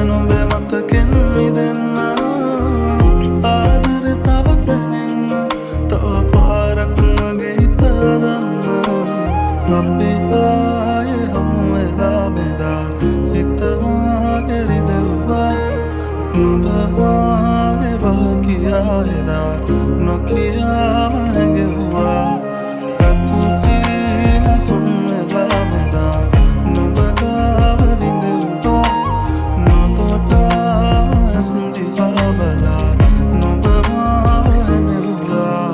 නොබේ මතකෙන් මිදෙන්න ආදරේ තවත් දැනෙන්න තව පාරක් මගේ හිත හදන්න අපි ආයේ හමු වෙලා බෙදා හිත මාගේ රිදෙව්වා නොබ මාගේ බව කියා එදා නොකියාම හැඟෙව්වා අතුතින සුන් වෙලා බෙදා නොබ ගාව විඳෙව්වා නොතොටාම ඇස්දිහා බලා නොබ මාව හැඬෙව්වා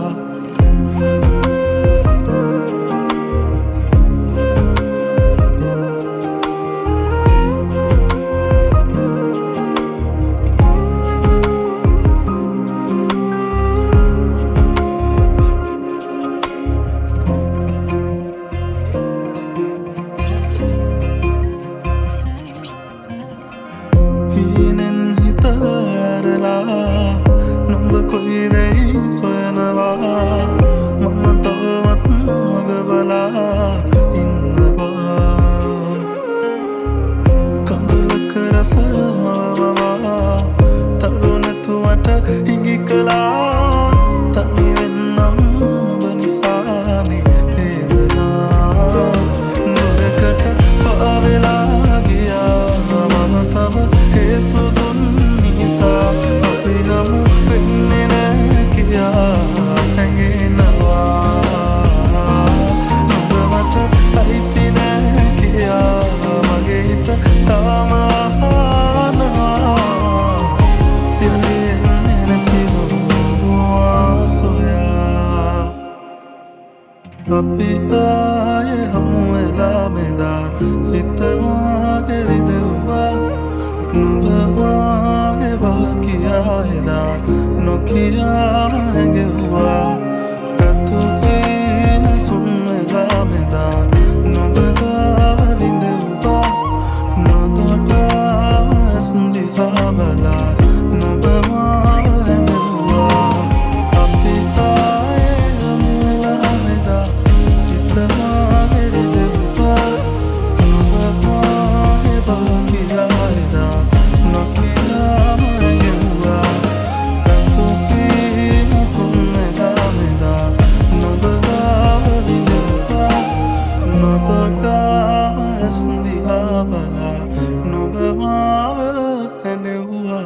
හීනෙන් හිත ඇරලා නොඹ කොයිදැයි සොයනවා මම තවත් මග බලා ඉන්නවා කඳුලක රස මවවා තරු නැතුවට හිඟි කළා තනි වෙන්නම් ඔබ නිසානේ වේදනා නොදකට පාවෙලා ගියා මම තව හේතු දුන් නිසා අපි හමු වෙන්නේ නෑ කියා හැඟෙනවා නොබ මට අයිති නෑ කියා මගේ හිත තාම අහනවා සිල්ලෙන්නේ නැතිද සොයා අපි ආයේ හමු වෙලා බෙදා හිත මාගේ රිදෙව්වා නොබ මාගේ බව කියා එදා නොකියාම හැඟෙව්වා අතුතින සුන් වෙලා බෙදා නොබ ගාව විඳෙව්වා නොතොටාම ඇස්දිහා බලා නොබ මාව හැඬෙව්වා අපි ආයේ හමු වෙලා බෙදා හිත මාගේ රිදෙව්වා නොබ මාගේ බව කියා එදා නොකියාම හැඟෙව්වා අතුතින සුන් වෙලා බෙදා නොබ ගාව විඳෙව්වා නොතොටාම ඇස්දිහා බලා නොබ මාව හැඬෙව්වා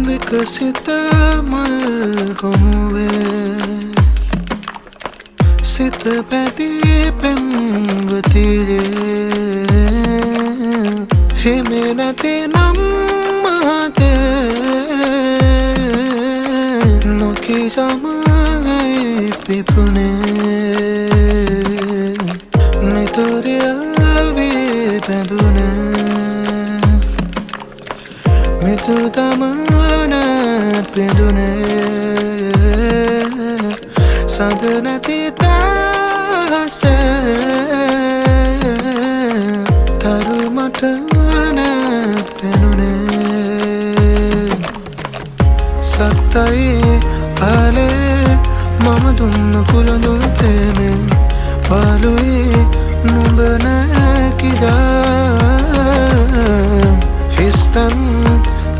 විකසිත මල් කොමුවේ සිත පැදී පෙම්වතිරේ හිමි නැති නම් මහතේ නොකී සමයි පිපුනේ මිතුරිය වී පැදුනේ මිතු තමන පිඳුනේ සඳ නැති තහසේ තරු මට පෙනුනේ සත්තයි ආලේ මම දුන්න පුළඳුල් ප්‍රේමේ පාලුයි නුඹ නැකිදා හිස්තන්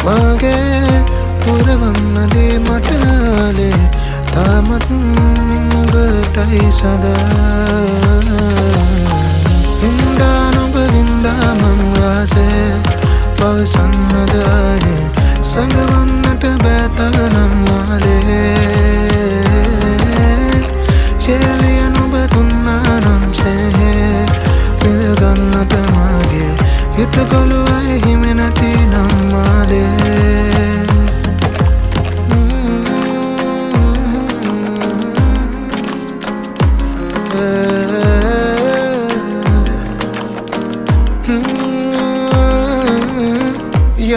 මගේ පුරවන්නදී මට ආලේ තාමත් නුඹටයි සදා වින්දා නුඹ වින්දා මං වාසේ පවසන්නදායේ සඟවන්නට බෑතනම් මාලේ ශේලිය නුඹ දුන්නා නම් සේහේ විඳගන්නට මගේ හිත කොළුවයි හිමි නැති නම් මාලේ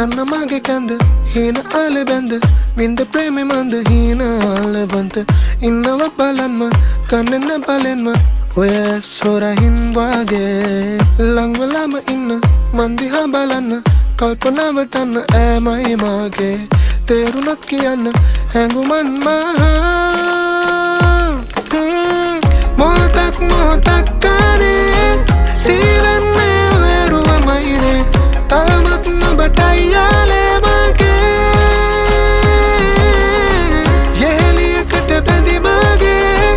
යන්න මගේ කැඳ හීන ආල බැඳ වින්ද ප්‍රේමෙ මන්ද හීන ආලවන්ත ඉන්නව බලන්ම කන්නන බලෙන්ම ඔය සොරහින් වගේ ලංවලම ඉන්න මන්දිහා බලන්න කල්පනාව තන්න ඈමයි මාගේ තේරුණත් කියන්න හැඟුමන් මහා මොහොතක් මොහොතක් කානේ සීවන්නේ වෙරුවමයිනේ තාමත් නොබටයි යාලේ මගේ යෙහෙලියකට බැඳි මගේ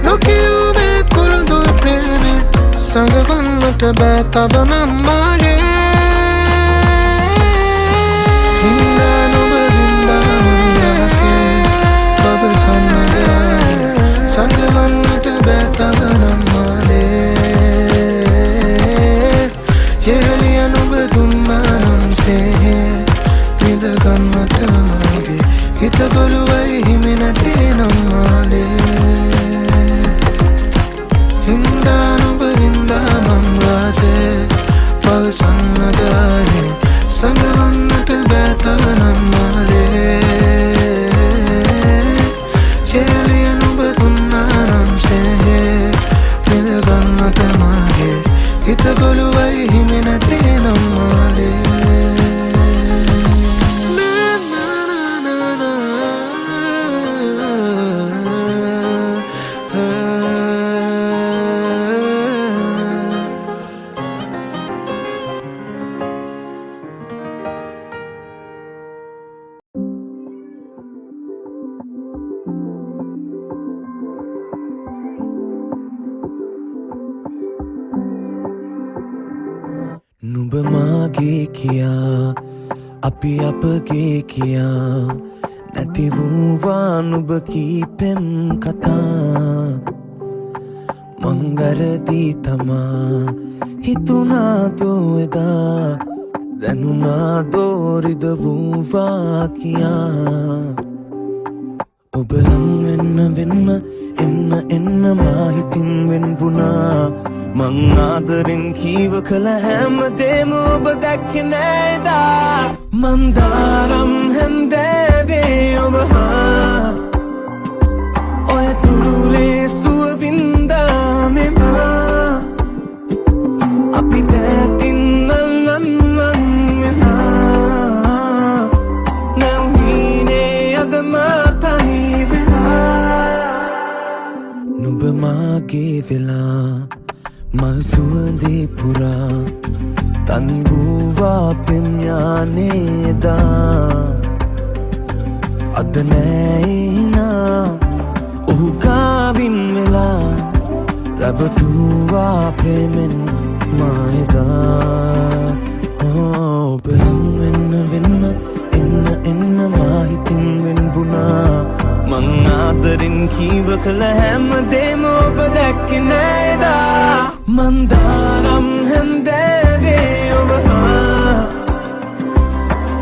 නොකියූ මේ කුළුඳුල් ප්‍රේමේ සඟවන්නට බෑ තව නම් මගේ හින්දා නොබ වින්දා මන්දහසේ පවසන්නට සඟවන්නට බෑ තව නම් මාලේ යෙහෙලිය නොබ දුන්නා නම් ස්නේහේ විඳගන්නට මගේ හිත ගොළුවයි හිමි නැති නම් මාලේ හින්දා නොබ වින්දා මං වාසේ පවසන්නට සඟවන්නට බෑ තව නම් මාලේ යෙහෙලිය නොබ දුන්නා නම් ස්නේහේ විඳගන්නට මගේ හිත ගොළුවයි හිමි නැති නම් මාලේ නුඹ මාගේ කියා අපි අපගේ කියා නැති වූවා නුඹ කීපෙම් කතා මං වැරදි තමා හිතුනා දෝ එදා දැනුනා දෝරිද වූවා කියා ඔබ ලං වෙන්න එන්න මා හිතින් වෙන් වුණා මං ආදරෙන් කීව කළ හැම දේම ඔබ දැක්කේ නෑදා මන්දාරම් හැන්දෑවේ ඔබ හා ඔය තුරුලේ සුව වින්දා මෙමා අපි දැතින් නල්ලන්නන් වෙලා නැවීනේ අද මාතනි වෙලා නුඹ මාගේ වෙලා මල් සුවඳේ පුරා තනි වූවා ප්‍රඥානේදා අද නෑනා ඔහු ගාවින් වෙලා රැවටුවා ප්‍රේමෙන් මායදා ඔබ ලං වෙන්න එන්න මා හිතින් වෙන් වුණා මං ආදරෙන් කීව කළ හැම දේම ඔබ දැක්කේ නෑදා මන්දාරම් හැන්දෑවේ ඔබ හා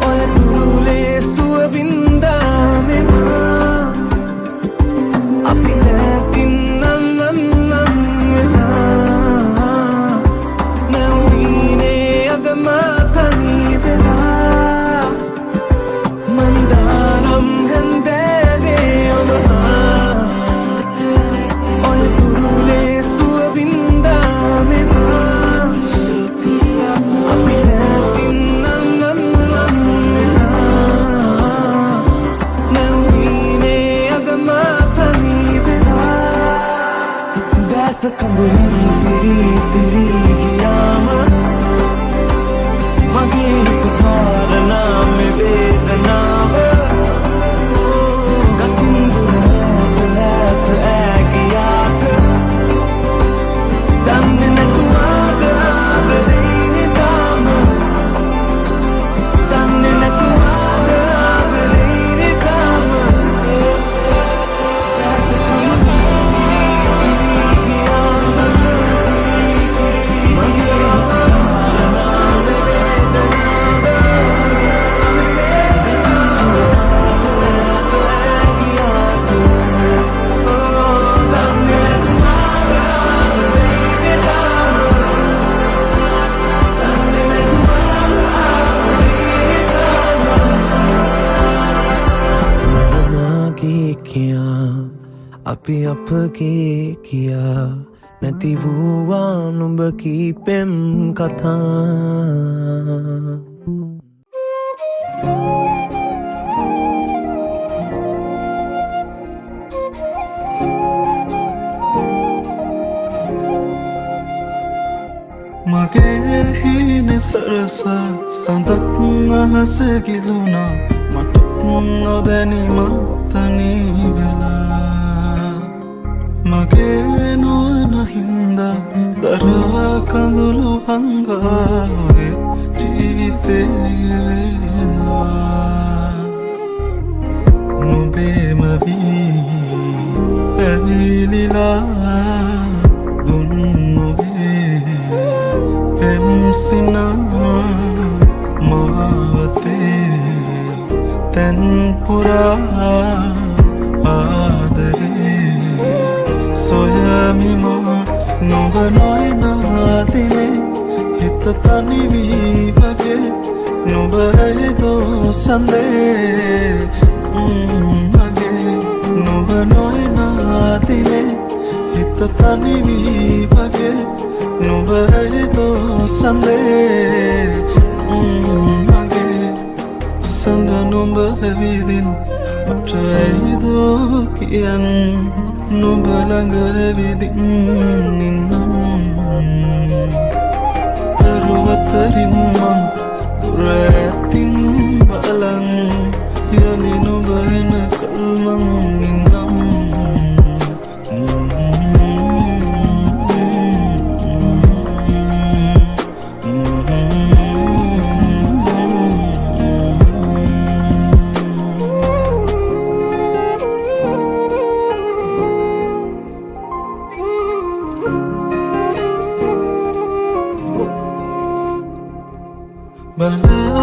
ඔය තුරුලේ සුව වින්දා මෙමා අපි දැතින් නල්ලන්නන් වෙලා නැවීනේ අද මාතනි වෙලා මන්දාරම් හැන්දෑවේ ඔබ හා ඔය තුරුලේ සුව වින්දා මෙමා අපි දැතින් නල්ලන්නන් වෙලා නැවීනේ අද මාතනි වෙලා දැස කඳුලි පිරි ගියාම මගේ හිත පාරනා මේ වේදනාව ගතින් දුර නැත ඇගියාට දන්නේ නැතුව ආදරේනේ තාම දන්නේ නැතුව ආදරේනේ තාම දැස කඳුලි ගියාම මගේ අපි අපගේ කියා නැති වූවා නුඹ කීපෙම් කතා මගේ හීන සරස සඳක් අහස ගිලුණා මට නොදැනීමත් තනි වෙලා මගේ නොවන හින්දා දරා කඳුළු හංගාවේ ජීවිතේ වෙනවා නුඹේම වී ඇවිලිලා දුන් පෙම්සිනා මාවතේ තැන්පුරා ආදරේ සොයමිමා නොබ නොයනාතිනේ හිත තනිවී වගේ නොබ ඇයදෝ සඳේ මගේ නොබ නොයනාතිනේ හිත තනිවී වගේ නොබ ඇයදෝ සඳේ මගේ සඳ නොබ ඇවිදින් අපට ඇයදෝ කියන් නොබ ළඟ ඇවිදින් නින්නම් තරුවතරින් මං දුර ඇතින් බලන් යලි නොබ එන කල්මං නින්නම්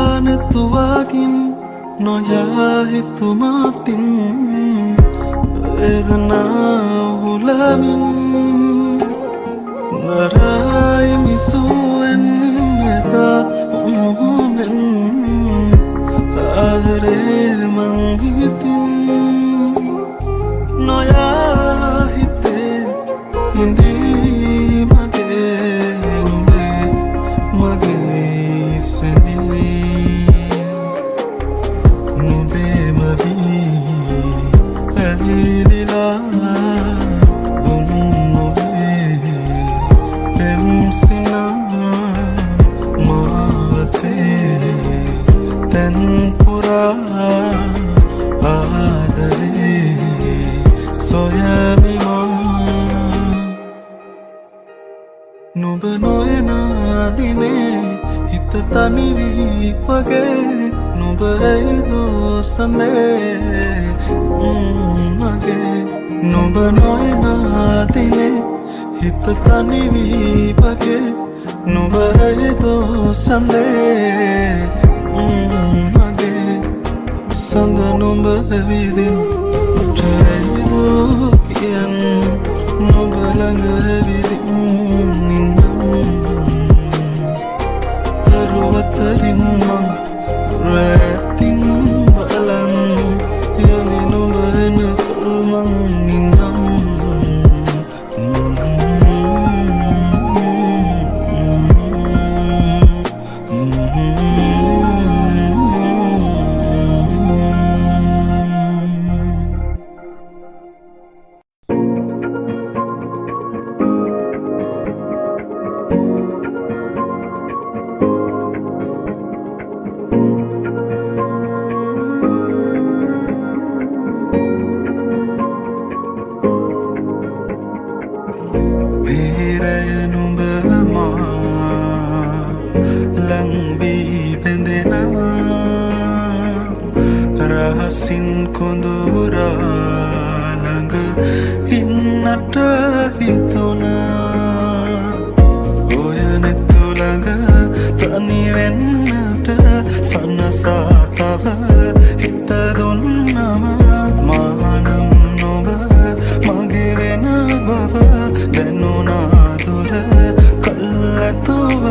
බලනතුවාකින් නොයා හිතුමාතින් වේදනාව හුලමින් නරයි මිසුවෙන් එදා මුහුමෙන් ආදරේ මං හිතින් නොයා හිතේ හිඳී මගේ නුඹේ මගේ නුඹේම වී ඇවිලිලා දුන් නොබේ පෙම්සිනා මාවතේ තැන්පුරා ආදරේ සොයමිමා නුඹ නොයනා දිනේ හිත තනිවී වගේ නුඹ ඇයදෝ සඳේ මගේ නුඹ නොයනා දිනේ හිත තනිවී වගේ නුඹ ඇයදෝ සඳේ මගේ සඳ නුඹ ඇවිදින් අපට ඇයදෝ කියන් නුඹ ළඟ ඇවිදින් නින්නම් තරුවතරින් මං දුර ඇතින් බලන් යලි නොබ එන කල්මං නින්නම් රහසින් කොඳුරා ළඟ ඉන්නට හිතුණා ඔය නෙතු ළඟ තනි වෙන්නට සනසා තව හිත දුන්නම මානම් නොබ මගේ වෙන බව දැනුණා දුර කල්ැතුව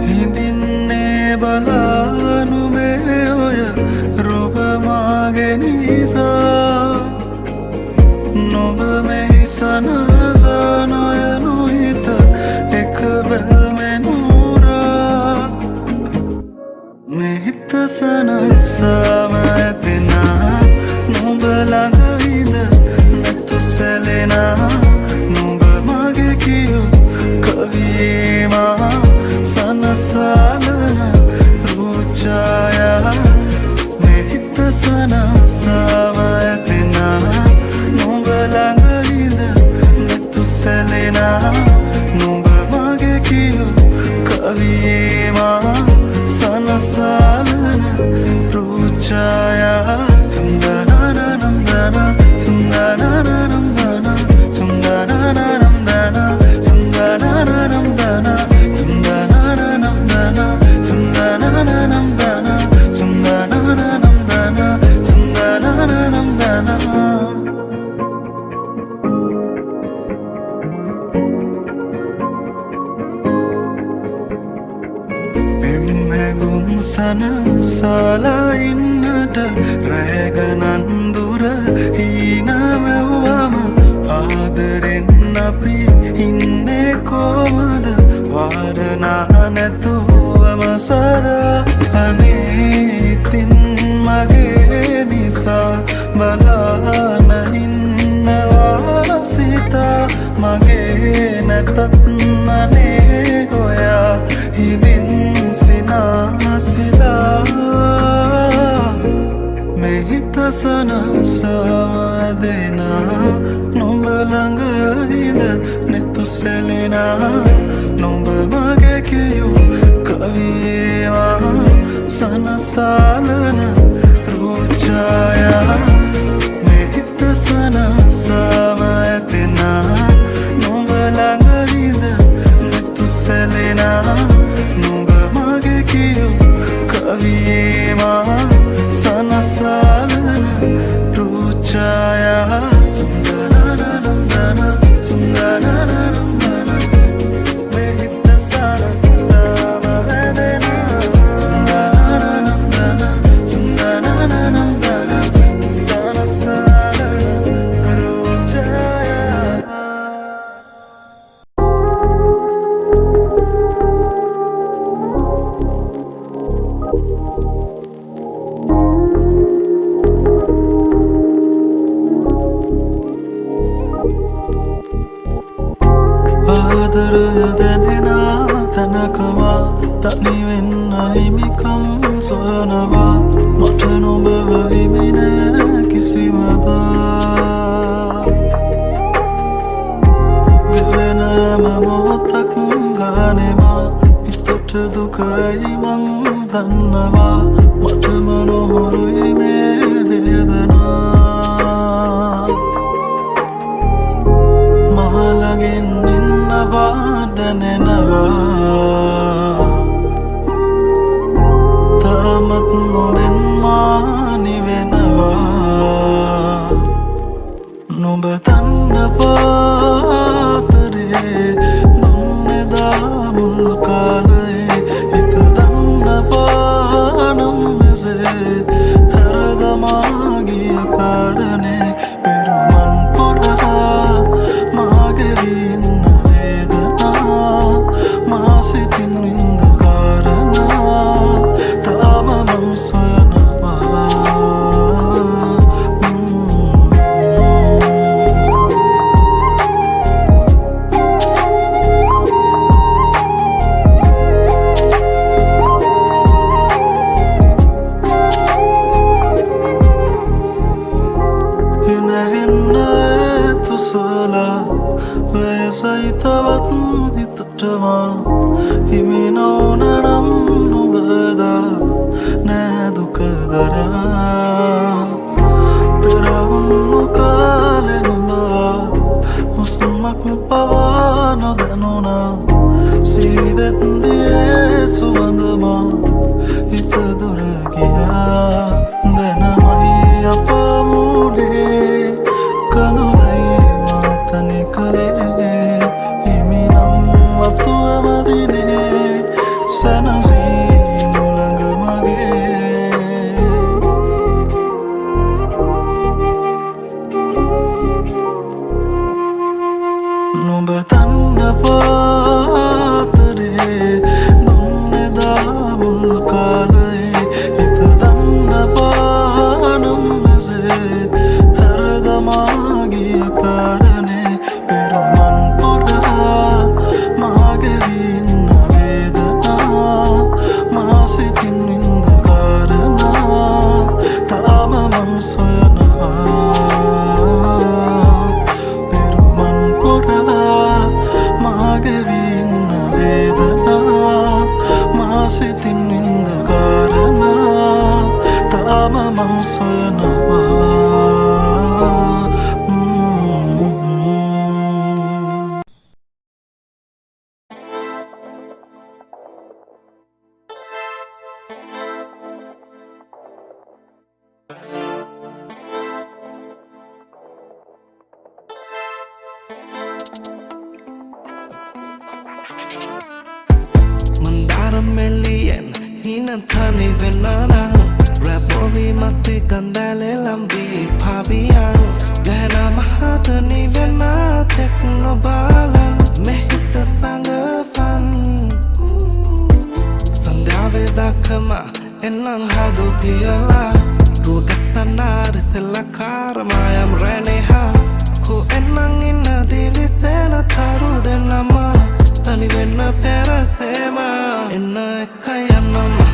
හිඳින්නේ බලානු මේ ඔය රොබ මාගේ නිසා නොබ මෙහි සනසා නොයනු sana sama ඇතෙනා නුඹ ළඟ ඉඳ නැතු සැලෙනා නුඹ මගේ කියු කවිමා සනසලන රුචායා මේ හිත sana sama ඇතෙනා නුඹ ළඟ ඉඳ නැතු සැලෙනා නුඹ මගේ කියු කවිමා සනසලන රුචායා tundananamdana tundananamdana tundananamdana tundananamdana tundananamdana tundananamdana tundananamdana tundananamdana sana sala innata රැගනන්දුර හීනමැව්වම ආදරෙන් අපි ඉන්නේ කොමද වාරනා නැතුවම සදා අනේ ඉතින් මගේ නිසා බලාන ඉන්නවා සිතා මගේ නැතත් අනේ ඔයා හිදින් සිනාසිලා මේ හිත සනසවා දෙනා නුඹ ළඟ ඉඳ නෙතු සැලෙනා නුඹ මගේ කියූ කවිවා සනසලන රුචායා මේ හිත සනසවා ඇතෙනා නුඹ ළඟ ඉඳ නෙතු සැලෙනා නුඹ මගේ කියූ කවිවා සනසලන රුචායා tundananamdana tundananamdana මේ හිත සනසවා ඇතෙනා tundananamdana tundananamdana සනසලන රුචායා ආදරය දැනෙනා තැනකවා තනිවෙන්න හිමිකම් සොයනවා මට නොබව හිමි නෑ කිසිමදා ගෙවෙන හැම මොහොතක් ගානෙමා හිතට දුකයි මං දන්නවා මටම නොහොරුයි මේ වේදනා මහලගෙන් ඉන්නවා දැනෙනවා තාමත් නොවෙන් මා නිවෙනවා නුඹ දන්නවාතරේ දුන්නෙදා මුල් කාලේ හිත දන්නවා නම් මෙසේ හැරදමා ගිය කාරණේ පෙරුමන් පුරා මාගේ ඉන්න වේදනා මා සිතින් වින්ද කාරණා තාම මං සොයනවා සයිතවත් හිතටවා හිමි නොවනනම් නුඹදා නෑ දුක දරා පෙරවුණු කාලෙ නුඹා හුස්මක් පවා නොදැනුණා සීවෙත්දියේ සුවඳමා හිත දුර ගියා දැනමයි අප මුලේ කඳුලයි මාතනි කරේ නුඹ දන්නවාතරේ දුන්නෙදා මුල් කාලේ මං සොයනවා million in a tiny venana Rapovi mati gandale lambi pabia Gana mahatani vena tekno balan Mehita sanga fan Sandave dakama enang hadu tiala Rugasana risela karma yam reneha Ku enang inna dili sena taru denama Tani venna pera sema Enna kayanama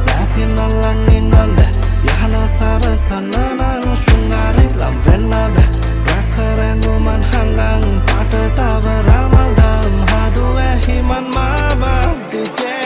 Datin alang inanda Yahana sara sanana Shungari lam venada Rakarangu man hangang Pata tava ramadam Hadu himan maba dike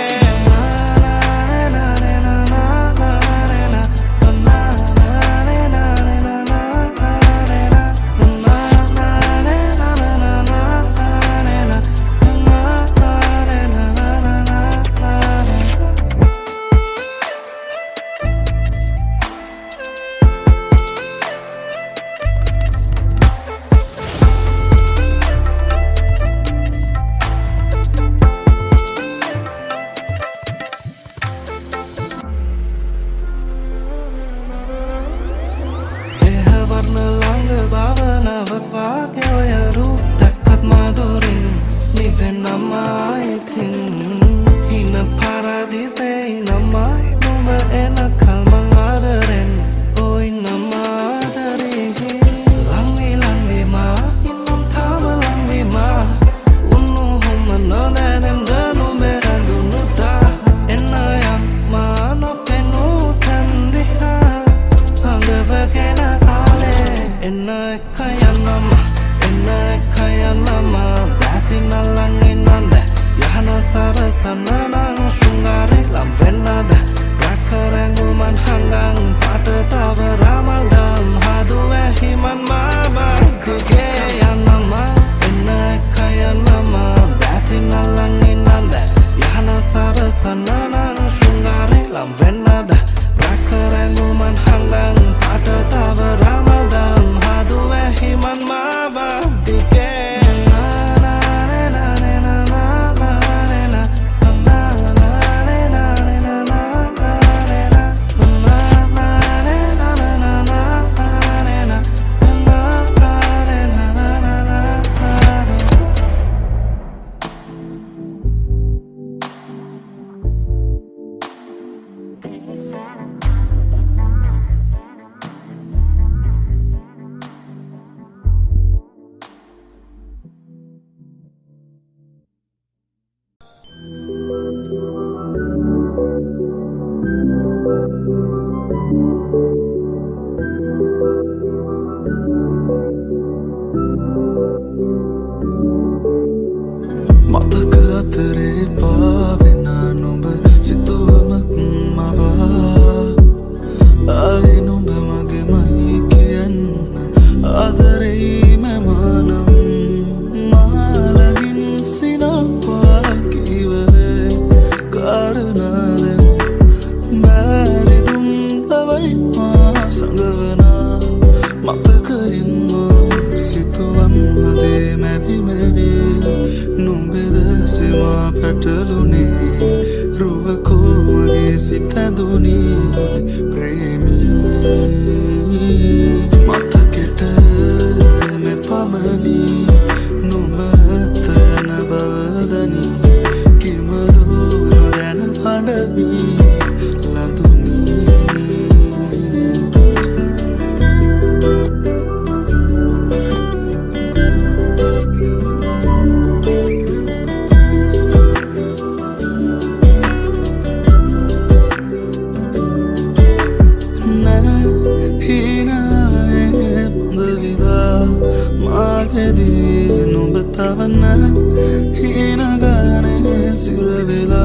Hina gane sirvela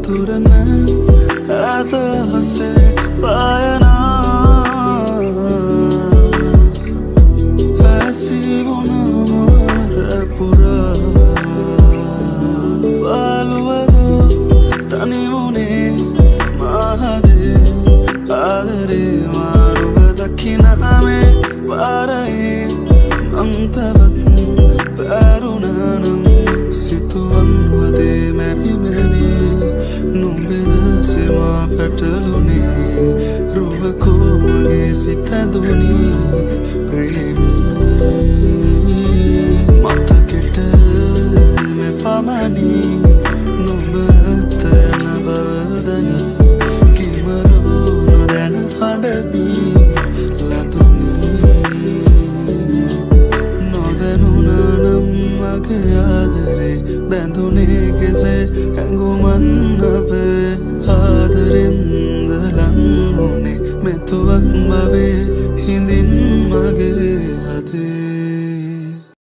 දුරන ඇත හසේ පායනා ඇසිවුණමර පුරා පාලුවදෝ තනිමුණේ මහදේ ආදරේ මාරුව දකිනාමේ පාරයේ අන්තවත් පැරුණනම් සිතුවන් වදේ මැපිම